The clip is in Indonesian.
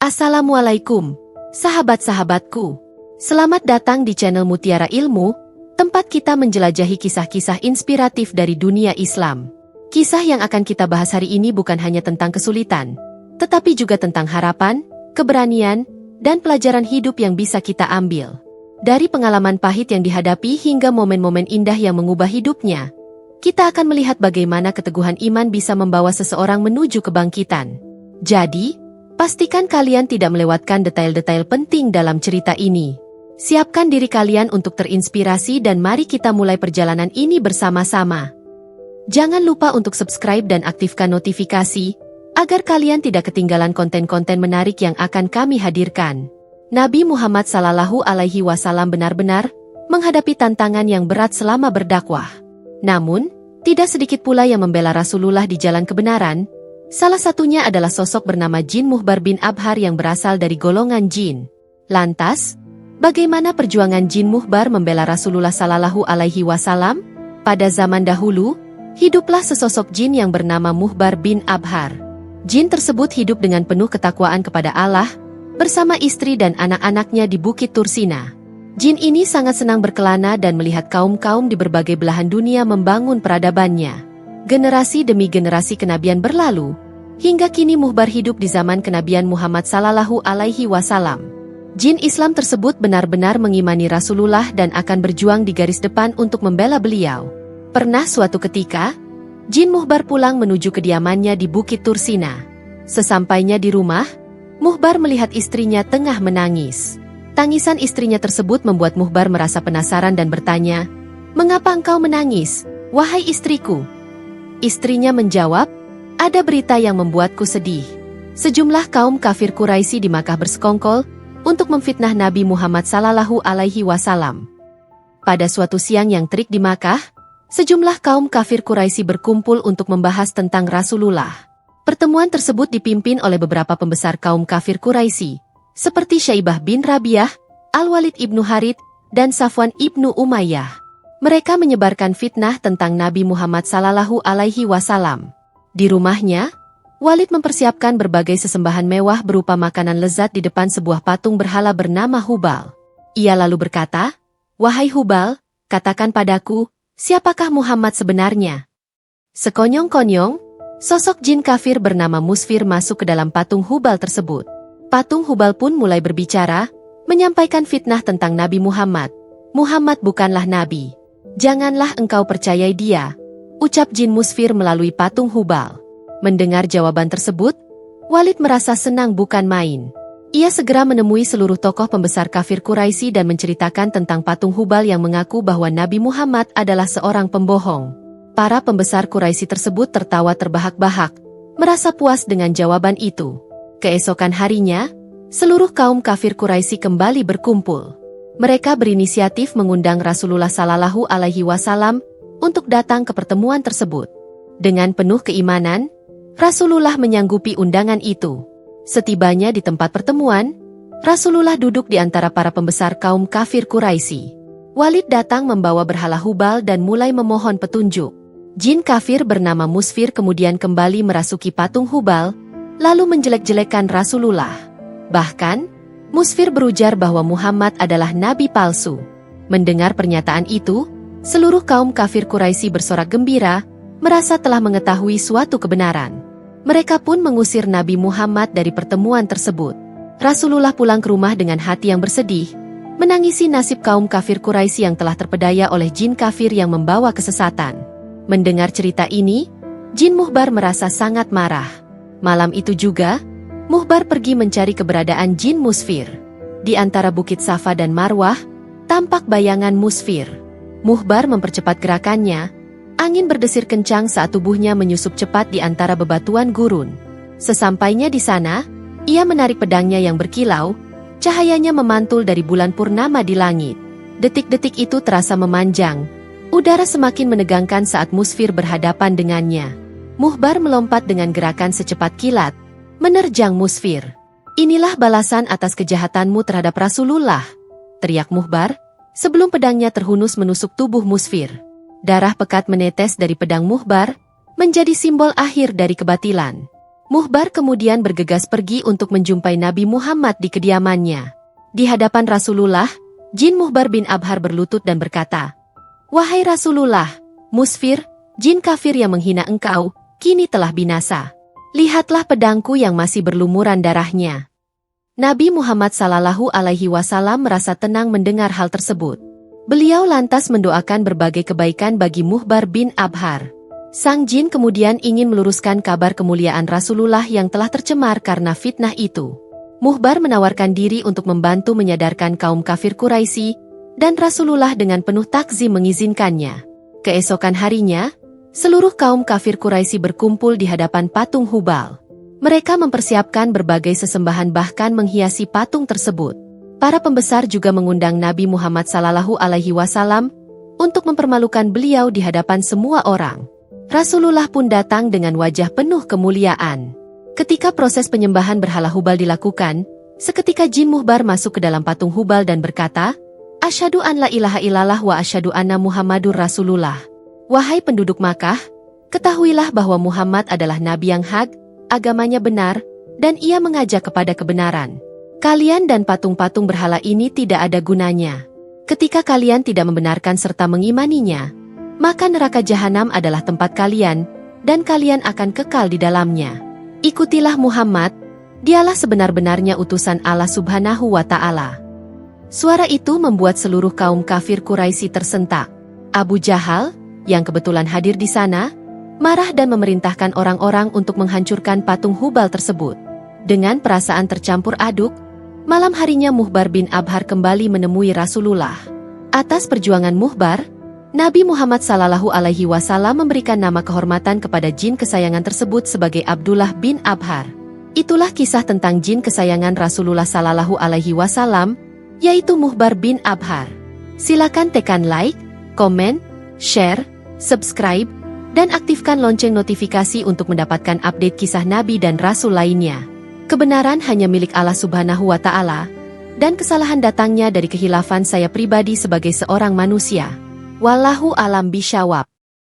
Assalamualaikum, sahabat-sahabatku. Selamat datang di channel Mutiara Ilmu, tempat kita menjelajahi kisah-kisah inspiratif dari dunia Islam. Kisah yang akan kita bahas hari ini bukan hanya tentang kesulitan, tetapi juga tentang harapan, keberanian, dan pelajaran hidup yang bisa kita ambil. Dari pengalaman pahit yang dihadapi hingga momen-momen indah yang mengubah hidupnya, kita akan melihat bagaimana keteguhan iman bisa membawa seseorang menuju kebangkitan. Jadi, pastikan kalian tidak melewatkan detail-detail penting dalam cerita ini. Siapkan diri kalian untuk terinspirasi dan mari kita mulai perjalanan ini bersama-sama. Jangan lupa untuk subscribe dan aktifkan notifikasi, agar kalian tidak ketinggalan konten-konten menarik yang akan kami hadirkan. Nabi Muhammad SAW benar-benar menghadapi tantangan yang berat selama berdakwah. Namun, tidak sedikit pula yang membela Rasulullah di jalan kebenaran. Salah satunya adalah sosok bernama Jin Muhbar bin Abhar yang berasal dari golongan jin. Lantas, bagaimana perjuangan Jin Muhbar membela Rasulullah SAW? Pada zaman dahulu, hiduplah sesosok jin yang bernama Muhbar bin Abhar. Jin tersebut hidup dengan penuh ketakwaan kepada Allah, bersama istri dan anak-anaknya di Bukit Tursina. Jin ini sangat senang berkelana dan melihat kaum-kaum di berbagai belahan dunia membangun peradabannya. Generasi demi generasi kenabian berlalu, hingga kini Muhbar hidup di zaman kenabian Muhammad SAW. Jin Islam tersebut benar-benar mengimani Rasulullah dan akan berjuang di garis depan untuk membela beliau. Pernah suatu ketika, Jin Muhbar pulang menuju kediamannya di Bukit Tursina. Sesampainya di rumah, Muhbar melihat istrinya tengah menangis. Tangisan istrinya tersebut membuat Muhbar merasa penasaran dan bertanya, "Mengapa engkau menangis, wahai istriku?" Istrinya menjawab, "Ada berita yang membuatku sedih. Sejumlah kaum kafir Quraisy di Makkah bersekongkol untuk memfitnah Nabi Muhammad SAW. Pada suatu siang yang terik di Makkah, sejumlah kaum kafir Quraisy berkumpul untuk membahas tentang Rasulullah. Pertemuan tersebut dipimpin oleh beberapa pembesar kaum kafir Quraisy, seperti Syaibah bin Rabi'ah, Al-Walid ibnu Harith, dan Safwan ibnu Umayyah. Mereka menyebarkan fitnah tentang Nabi Muhammad SAW. Di rumahnya, Walid mempersiapkan berbagai sesembahan mewah berupa makanan lezat di depan sebuah patung berhala bernama Hubal. Ia lalu berkata, "Wahai Hubal, katakan padaku, siapakah Muhammad sebenarnya?" Sekonyong-konyong, sosok jin kafir bernama Musfir masuk ke dalam patung Hubal tersebut. Patung Hubal pun mulai berbicara, menyampaikan fitnah tentang Nabi Muhammad. "Muhammad bukanlah Nabi. Janganlah engkau percayai dia," ucap jin Musfir melalui patung Hubal. Mendengar jawaban tersebut, Walid merasa senang bukan main. Ia segera menemui seluruh tokoh pembesar kafir Quraisy dan menceritakan tentang patung Hubal yang mengaku bahwa Nabi Muhammad adalah seorang pembohong. Para pembesar Quraisy tersebut tertawa terbahak-bahak, merasa puas dengan jawaban itu. Keesokan harinya, seluruh kaum kafir Quraisy kembali berkumpul. Mereka berinisiatif mengundang Rasulullah SAW untuk datang ke pertemuan tersebut. Dengan penuh keimanan, Rasulullah menyanggupi undangan itu. Setibanya di tempat pertemuan, Rasulullah duduk di antara para pembesar kaum kafir Quraisy. Walid datang membawa berhala Hubal dan mulai memohon petunjuk. Jin kafir bernama Musfir kemudian kembali merasuki patung Hubal, lalu menjelek-jelekan Rasulullah. Bahkan, Musfir berujar bahwa Muhammad adalah nabi palsu. Mendengar pernyataan itu, seluruh kaum kafir Quraisy bersorak gembira, merasa telah mengetahui suatu kebenaran. Mereka pun mengusir Nabi Muhammad dari pertemuan tersebut. Rasulullah pulang ke rumah dengan hati yang bersedih, menangisi nasib kaum kafir Quraisy yang telah terpedaya oleh jin kafir yang membawa kesesatan. Mendengar cerita ini, Jin Muhbar merasa sangat marah. Malam itu juga, Muhbar pergi mencari keberadaan jin Musfir. Di antara Bukit Safa dan Marwah, tampak bayangan Musfir. Muhbar mempercepat gerakannya. Angin berdesir kencang saat tubuhnya menyusup cepat di antara bebatuan gurun. Sesampainya di sana, ia menarik pedangnya yang berkilau, cahayanya memantul dari bulan purnama di langit. Detik-detik itu terasa memanjang. Udara semakin menegangkan saat Musfir berhadapan dengannya. Muhbar melompat dengan gerakan secepat kilat, menerjang Musfir. "Inilah balasan atas kejahatanmu terhadap Rasulullah," teriak Muhbar, sebelum pedangnya terhunus menusuk tubuh Musfir. Darah pekat menetes dari pedang Muhbar, menjadi simbol akhir dari kebatilan. Muhbar kemudian bergegas pergi untuk menjumpai Nabi Muhammad di kediamannya. Di hadapan Rasulullah, jin Muhbar bin Abhar berlutut dan berkata, "Wahai Rasulullah, Musfir, jin kafir yang menghina engkau, kini telah binasa. Lihatlah pedangku yang masih berlumuran darahnya." Nabi Muhammad SAW merasa tenang mendengar hal tersebut. Beliau lantas mendoakan berbagai kebaikan bagi Muhbar bin Abhar. Sang jin kemudian ingin meluruskan kabar kemuliaan Rasulullah yang telah tercemar karena fitnah itu. Muhbar menawarkan diri untuk membantu menyadarkan kaum kafir Quraisy, dan Rasulullah dengan penuh takzim mengizinkannya. Keesokan harinya, seluruh kaum kafir Quraisy berkumpul di hadapan patung Hubal. Mereka mempersiapkan berbagai sesembahan bahkan menghiasi patung tersebut. Para pembesar juga mengundang Nabi Muhammad SAW untuk mempermalukan beliau di hadapan semua orang. Rasulullah pun datang dengan wajah penuh kemuliaan. Ketika proses penyembahan berhala Hubal dilakukan, seketika jin Muhbar masuk ke dalam patung Hubal dan berkata, "Asyhadu an la ilaha illallah wa asyhadu anna Muhammadur Rasulullah." Wahai penduduk Makkah, ketahuilah bahwa Muhammad adalah nabi yang hak, agamanya benar, dan ia mengajak kepada kebenaran. Kalian dan patung-patung berhala ini tidak ada gunanya. Ketika kalian tidak membenarkan serta mengimaninya, maka neraka jahanam adalah tempat kalian, dan kalian akan kekal di dalamnya. Ikutilah Muhammad, dialah sebenar-benarnya utusan Allah Subhanahu wa Ta'ala. Suara itu membuat seluruh kaum kafir Quraisy tersentak. Abu Jahal, yang kebetulan hadir di sana, marah dan memerintahkan orang-orang untuk menghancurkan patung Hubal tersebut. Dengan perasaan tercampur aduk, malam harinya Muhbar bin Abhar kembali menemui Rasulullah. Atas perjuangan Muhbar, Nabi Muhammad SAW memberikan nama kehormatan kepada jin kesayangan tersebut sebagai Abdullah bin Abhar. Itulah kisah tentang jin kesayangan Rasulullah SAW, yaitu Muhbar bin Abhar. Silakan tekan like, komen, share, subscribe, dan aktifkan lonceng notifikasi untuk mendapatkan update kisah Nabi dan Rasul lainnya. Kebenaran hanya milik Allah Subhanahu wa Ta'ala, dan kesalahan datangnya dari kehilafan saya pribadi sebagai seorang manusia. Wallahu alam bishawab.